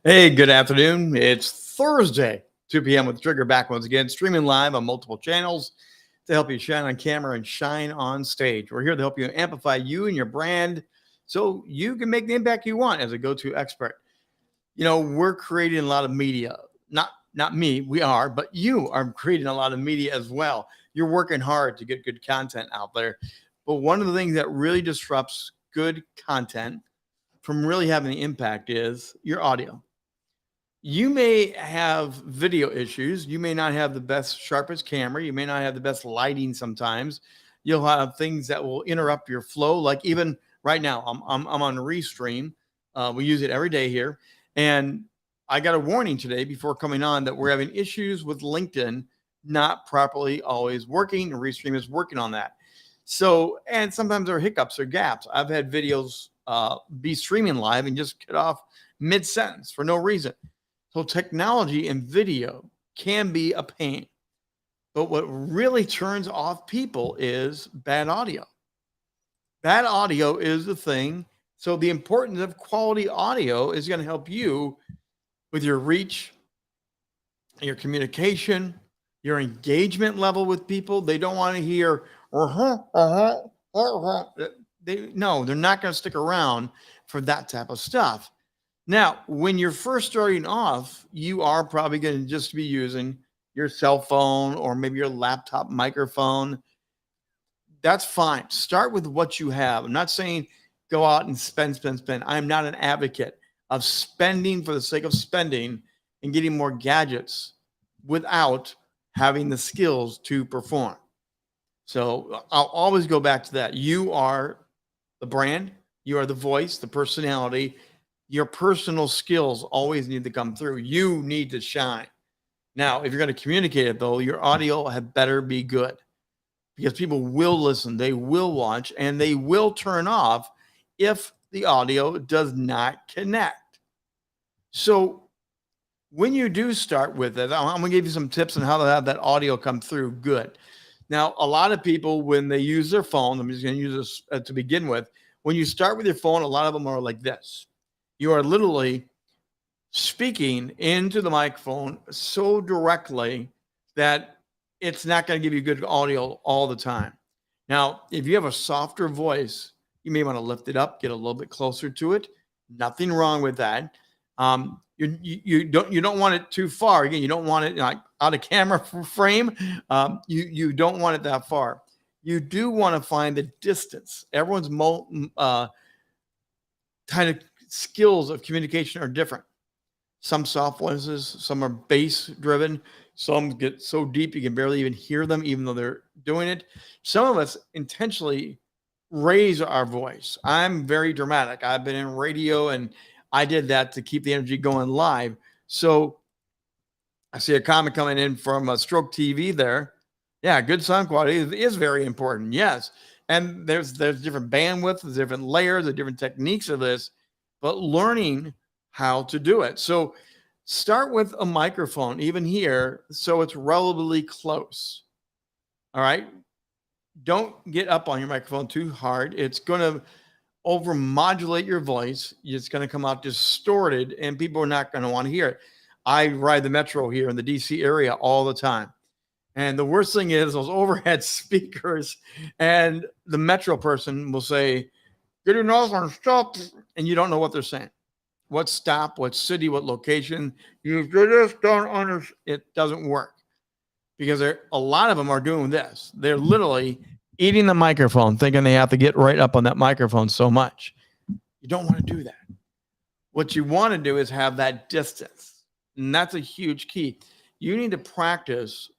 Hey, good afternoon. It's Thursday, 2 p.m. with Trigger back once again, streaming live on multiple channels to help you shine on camera and shine on stage. We're here to help you amplify you and your brand so you can make the impact you want as a go-to expert. We're creating a lot of media. Not me, we are, but you are creating a lot of media as well. You're working hard to get good content out there. But one of the things that really disrupts good content from really having the impact is your audio. You may have video issues. You may not have the best, sharpest camera. You may not have the best lighting sometimes. You'll have things that will interrupt your flow. Like even right now, I'm on Restream. We use it every day here. And I got a warning today before coming on that we're having issues with LinkedIn not properly always working. And Restream is working on that. So, and sometimes there are hiccups or gaps. I've had videos be streaming live and just cut off mid-sentence for no reason. So technology and video can be a pain. But what really turns off people is bad audio. Bad audio is the thing. So the importance of quality audio is going to help you with your reach, your communication, your engagement level with people. They don't want to hear, they're not going to stick around for that type of stuff. Now, when you're first starting off, you are probably going to just be using your cell phone or maybe your laptop microphone. That's fine. Start with what you have. I'm not saying go out and spend. I'm not an advocate of spending for the sake of spending and getting more gadgets without having the skills to perform. So I'll always go back to that. You are the brand. You are the voice, the personality. Your personal skills always need to come through. You need to shine. Now, if you're going to communicate it, though, your audio had better be good because people will listen, they will watch, and they will turn off if the audio does not connect. So when you do start with it, I'm going to give you some tips on how to have that audio come through good. Now, a lot of people, when they use their phone, I'm just going to use this to begin with. When you start with your phone, a lot of them are like this. You are literally speaking into the microphone so directly that it's not going to give you good audio all the time. Now, if you have a softer voice, you may want to lift it up, get a little bit closer to it. Nothing wrong with that. You don't want it too far. Again, you don't want it like out of camera frame. You don't want it that far. You do want to find the distance. Everyone's kind of skills of communication are different. Some soft voices, some are bass driven, some get so deep you can barely even hear them, even though they're doing it. Some of us intentionally raise our voice. I'm very dramatic. I've been in radio and I did that to keep the energy going live. So I see a comment coming in from Stroke TV there. Yeah, good sound quality is very important. Yes. And there's different bandwidth, there's different layers, there's different techniques of this, but learning how to do it. So start with a microphone, even here, so it's relatively close. All right. Don't get up on your microphone too hard. It's going to overmodulate your voice. It's going to come out distorted and people are not going to want to hear it. I ride the metro here in the DC area all the time. And the worst thing is those overhead speakers and the metro person will say, get your nose on stop. And you don't know what they're saying. What stop, what city, what location. You just don't understand. It doesn't work because a lot of them are doing this. They're literally eating the microphone, thinking they have to get right up on that microphone so much. You don't want to do that. What you want to do is have that distance. And that's a huge key. You need to practice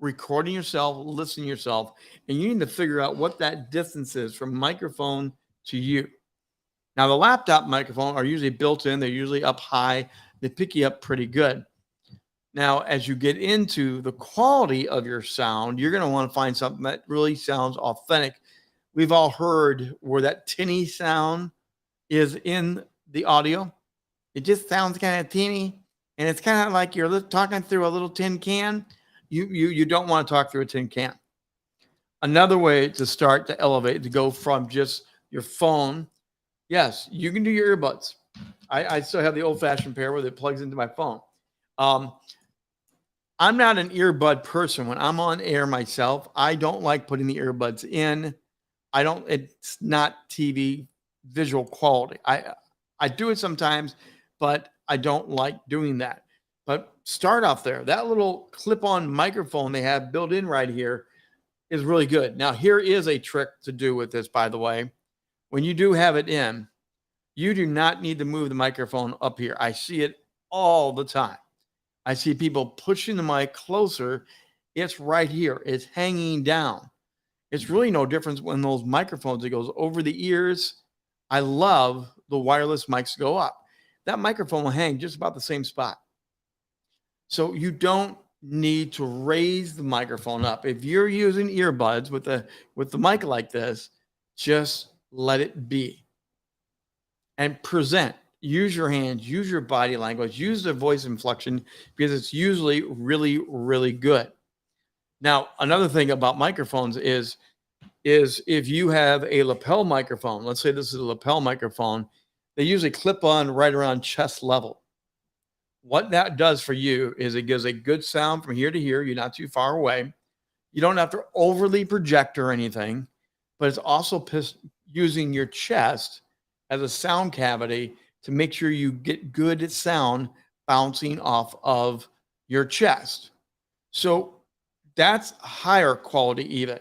recording yourself, listening to yourself, and you need to figure out what that distance is from microphone to you. Now, the laptop microphone are usually built in. They're usually up high. They pick you up pretty good. Now, as you get into the quality of your sound, you're going to want to find something that really sounds authentic. We've all heard where that tinny sound is in the audio. It just sounds kind of tinny, and it's kind of like you're talking through a little tin can. You don't want to talk through a tin can. Another way to start to elevate, to go from just your phone. Yes, you can do your earbuds. I still have the old fashioned pair where it plugs into my phone. Um, I'm not an earbud person. When I'm on air myself, I don't like putting the earbuds in. I don't, it's not TV visual quality. I do it sometimes, but I don't like doing that. But start off there. That little clip-on microphone they have built in right here is really good. Now, here is a trick to do with this, by the way. When you do have it in, you do not need to move the microphone up here. I see it all the time. I see people pushing the mic closer. It's right here. It's hanging down. It's really no difference when those microphones, it goes over the ears. I love the wireless mics go up. That microphone will hang just about the same spot. So you don't need to raise the microphone up. If you're using earbuds with the mic like this, just let it be. And present. Use your hands, use your body language, use the voice inflection because it's usually really, really good. Now, another thing about microphones is if you have a lapel microphone, let's say this is a lapel microphone, they usually clip on right around chest level. What that does for you is it gives a good sound from here to here. You're not too far away. You don't have to overly project or anything, but it's also using your chest as a sound cavity to make sure you get good sound bouncing off of your chest. So that's higher quality even.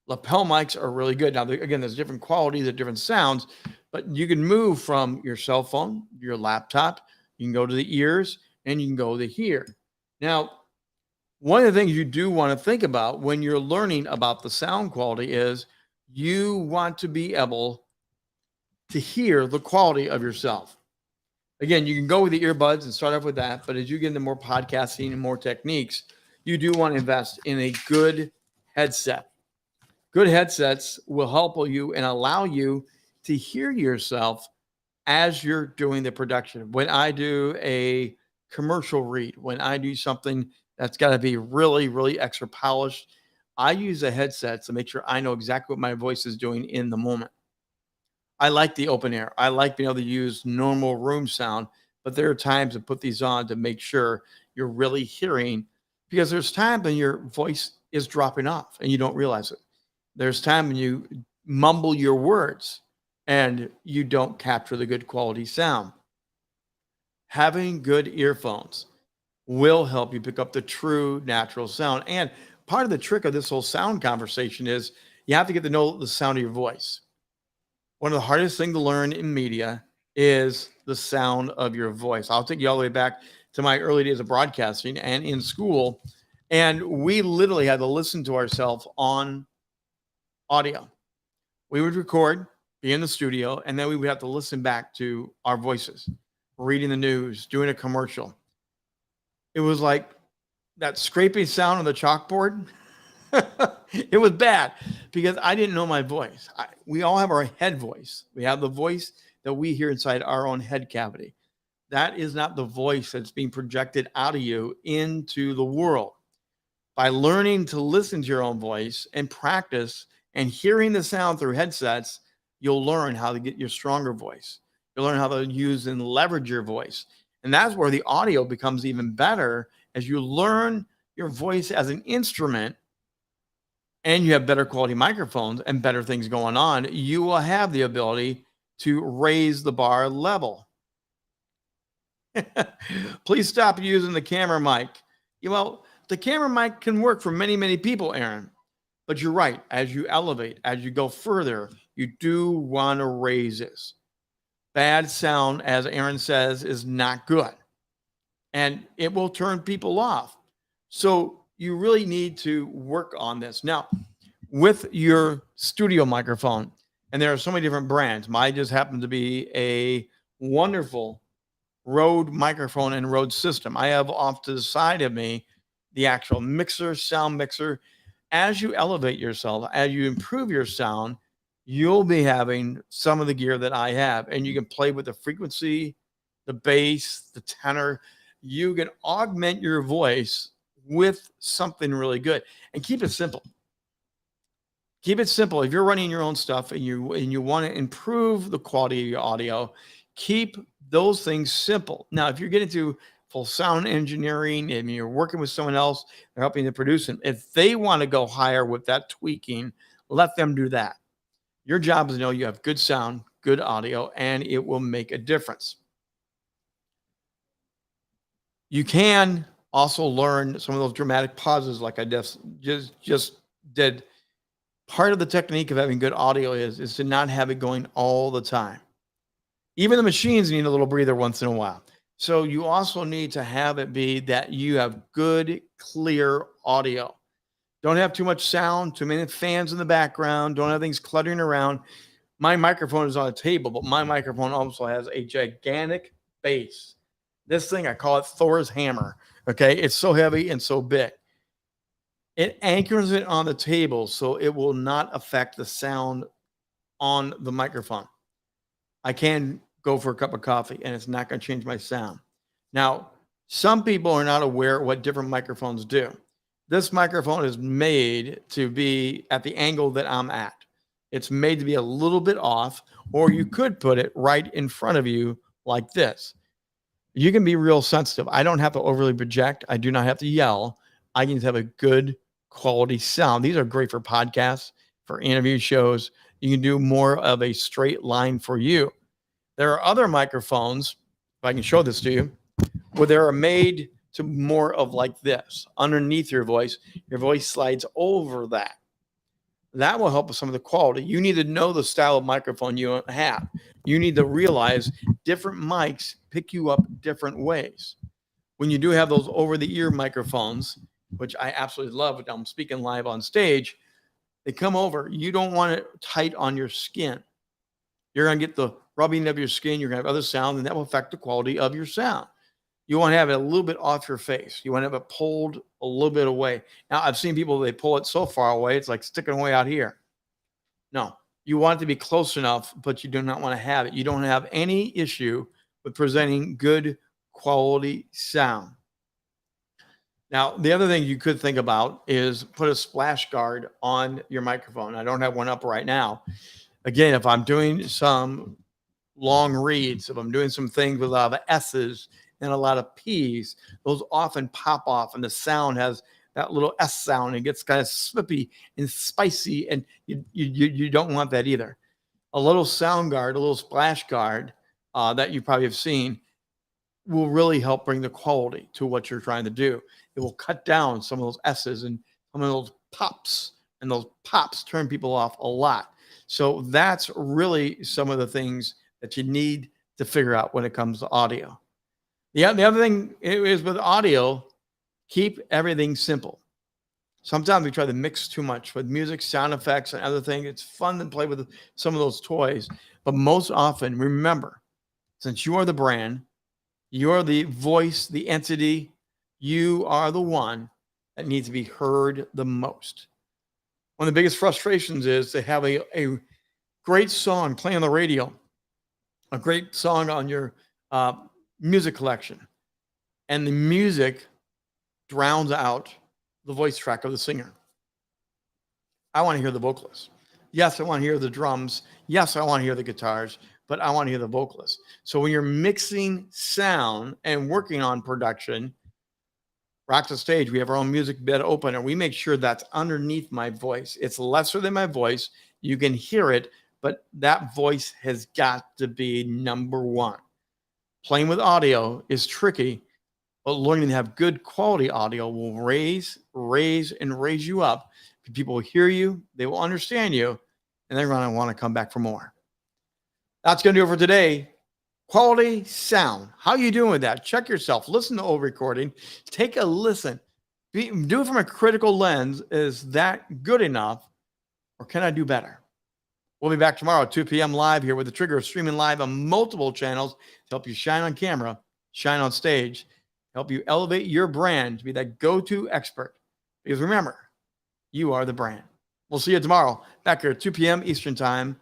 Lapel mics are really good. Now, again, there's different qualities, there's different sounds, but you can move from your cell phone, your laptop, you can go to the ears, and you can go to here. Now, one of the things you do want to think about when you're learning about the sound quality is you want to be able to hear the quality of yourself. Again, you can go with the earbuds and start off with that, but as you get into more podcasting and more techniques, you do want to invest in a good headset. Good headsets will help you and allow you to hear yourself as you're doing the production. When I do a commercial read, when I do something that's got to be really, really extra polished, I use a headset to make sure I know exactly what my voice is doing in the moment. I like the open air. I like being able to use normal room sound, but there are times to put these on to make sure you're really hearing, because there's times when your voice is dropping off and you don't realize it. There's time when you mumble your words and you don't capture the good quality sound. Having good earphones will help you pick up the true natural sound. And part of the trick of this whole sound conversation is you have to get to know the sound of your voice. One of the hardest things to learn in media is the sound of your voice. I'll take you all the way back to my early days of broadcasting and in school. And we literally had to listen to ourselves on audio. We would record, be in the studio, and then we would have to listen back to our voices, reading the news, doing a commercial. It was like that scraping sound on the chalkboard. It was bad because I didn't know my voice. We all have our head voice. We have the voice that we hear inside our own head cavity. That is not the voice that's being projected out of you into the world. By learning to listen to your own voice and practice and hearing the sound through headsets, you'll learn how to get your stronger voice. You'll learn how to use and leverage your voice. And that's where the audio becomes even better as you learn your voice as an instrument and you have better quality microphones and better things going on. You will have the ability to raise the bar level. Please stop using the camera mic. Well, the camera mic can work for many, many people, Aaron. But you're right. As you elevate, as you go further, you do want to raise this. Bad sound, as Aaron says, is not good. And it will turn people off. So you really need to work on this. Now, with your studio microphone, and there are so many different brands. Mine just happened to be a wonderful Rode microphone and Rode system. I have off to the side of me the actual mixer, sound mixer. As you elevate yourself, as you improve your sound, you'll be having some of the gear that I have, and you can play with the frequency, the bass, the tenor. You can augment your voice with something really good, and keep it simple. Keep it simple. If you're running your own stuff and you want to improve the quality of your audio, keep those things simple. Now, if you're getting to full sound engineering and you're working with someone else, they're helping to produce it. If they want to go higher with that tweaking, let them do that. Your job is to know you have good sound, good audio, and it will make a difference. You can also learn some of those dramatic pauses like I just did. Part of the technique of having good audio is to not have it going all the time. Even the machines need a little breather once in a while. So you also need to have it be that you have good, clear audio. Don't have too much sound, too many fans in the background. Don't have things cluttering around. My microphone is on a table, but my microphone also has a gigantic bass. This thing, I call it Thor's hammer. Okay. It's so heavy and so big. It anchors it on the table so it will not affect the sound on the microphone. I can go for a cup of coffee and it's not going to change my sound. Now, some people are not aware of what different microphones do. This microphone is made to be at the angle that I'm at. It's made to be a little bit off, or you could put it right in front of you like this. You can be real sensitive. I don't have to overly project. I do not have to yell. I can just have a good quality sound. These are great for podcasts, for interview shows. You can do more of a straight line for you. There are other microphones, if I can show this to you, where they are made to more of like this. Underneath your voice slides over that. That will help with some of the quality. You need to know the style of microphone you have. You need to realize different mics pick you up different ways. When you do have those over-the-ear microphones, which I absolutely love when I'm speaking live on stage, they come over. You don't want it tight on your skin. You're going to get the rubbing of your skin. You're going to have other sound, and that will affect the quality of your sound. You want to have it a little bit off your face. You want to have it pulled a little bit away. Now, I've seen people, they pull it so far away, it's like sticking away out here. No, you want it to be close enough, but you do not want to have it. You don't have any issue with presenting good quality sound. Now, the other thing you could think about is put a splash guard on your microphone. I don't have one up right now. Again, if I'm doing some long reads, if I'm doing some things with a lot of S's and a lot of P's, those often pop off and the sound has that little S sound. It gets kind of slippy and spicy, and you don't want that either. A little sound guard, a little splash guard that you probably have seen will really help bring the quality to what you're trying to do. It will cut down some of those S's and some of those pops, and those pops turn people off a lot. So that's really some of the things that you need to figure out when it comes to audio. The other thing is with audio, keep everything simple. Sometimes we try to mix too much with music, sound effects, and other things. It's fun to play with some of those toys, but most often, remember, since you are the brand, you are the voice, the entity, you are the one that needs to be heard the most. One of the biggest frustrations is to have a great song play on the radio, a great song on your music collection, and the music drowns out the voice track of the singer. I want to hear the vocalist. Yes, I want to hear the drums. Yes, I want to hear the guitars, but I want to hear the vocalist. So when you're mixing sound and working on production, Rock the Stage, we have our own music bed opener. We make sure that's underneath my voice. It's lesser than my voice. You can hear it, but that voice has got to be number one. Playing with audio is tricky, but learning to have good quality audio will raise you up. People will hear you, they will understand you, and they're going to want to come back for more. That's going to do it for today. Quality sound. How you doing with that? Check yourself. Listen to old recording. Take a listen. Do it from a critical lens. Is that good enough, or can I do better? We'll be back tomorrow at 2 p.m. live here with The Trigger, streaming live on multiple channels to help you shine on camera, shine on stage, help you elevate your brand to be that go-to expert. Because remember, you are the brand. We'll see you tomorrow back here at 2 p.m. Eastern Time